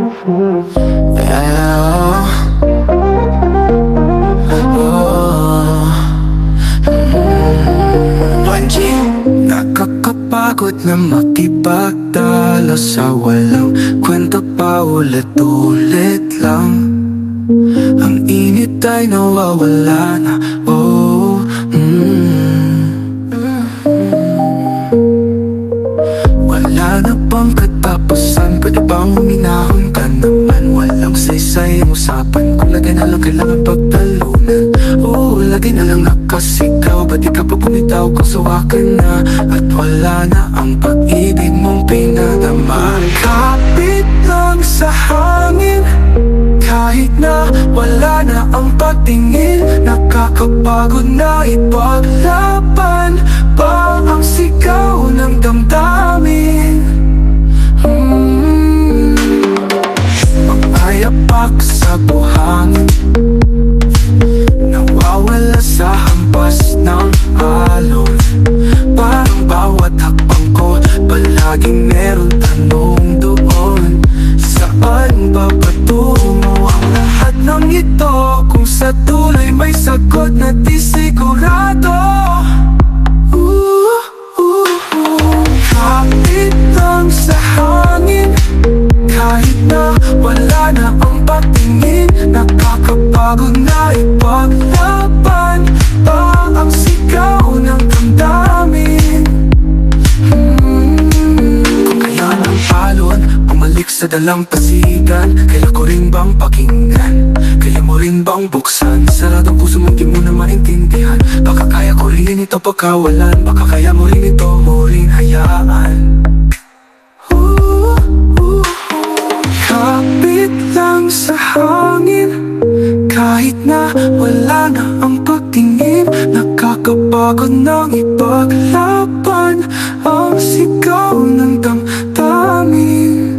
Yeah. Nakakapagod na makipagtalo sa walang kwenta, pa ulit-ulit lang. Ang init ay nawawala na, oh. Wala na bang katapusan? Pwede bang huminahon ka naman? Walang saysay ang usapan ko, lagi na lang kailangan pagtalunan. Oh, lagi na lang nakasigaw, ba't di ka pa bumitaw kung sawa ka na? At wala na ang pag-ibig mong pinadama. Kapit lang sa hangin, kahit na wala na ang pagtingin. Nakakapagod na ipaglaban pa ang sigaw ng damdamin. Papayapak sa buhangin, nawawala sa hampas ng alon. Parang bawat hakbang ko, palaging meron tanong doon. Saan ba patungo ang lahat ng ito? Kung sa tuloy may sagot na di sigurado. Kapit lang sa hangin, kahit na wala na ang pagtingin. Nakakapagod na ipaglaban pa ang sigaw ng damdamin. Kung kaya ng alon bumalik sa dalampasigan, kaya ko rin bang pakinggan? Kaya mo rin bang buksan? Saradong puso mong di mo na maintindihan. Baka kaya ko rin ito pagkawalan, baka kaya mo rin ito, mo rin hayaan. Kapit lang sa hangin, kahit na wala na ang pagtingin. Nakakapagod nang ipaglaban ang sigaw ng damdamin.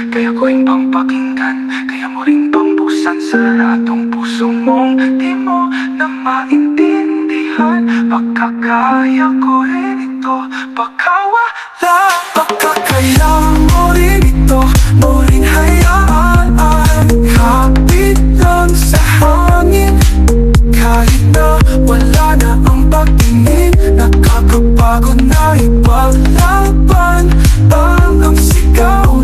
Kaya ko rin bang pakinggan? Kaya mo rin bang buksan saradong puso mong di mo na maintindihan? Baka kaya ko rin ito, baka wala. Baka kaya mo rin ito, mo rin hayaan. Kapit lang sa hangin, kahit na wala na ang pagtingin. Nakakapagod na ipaglaban ang sigaw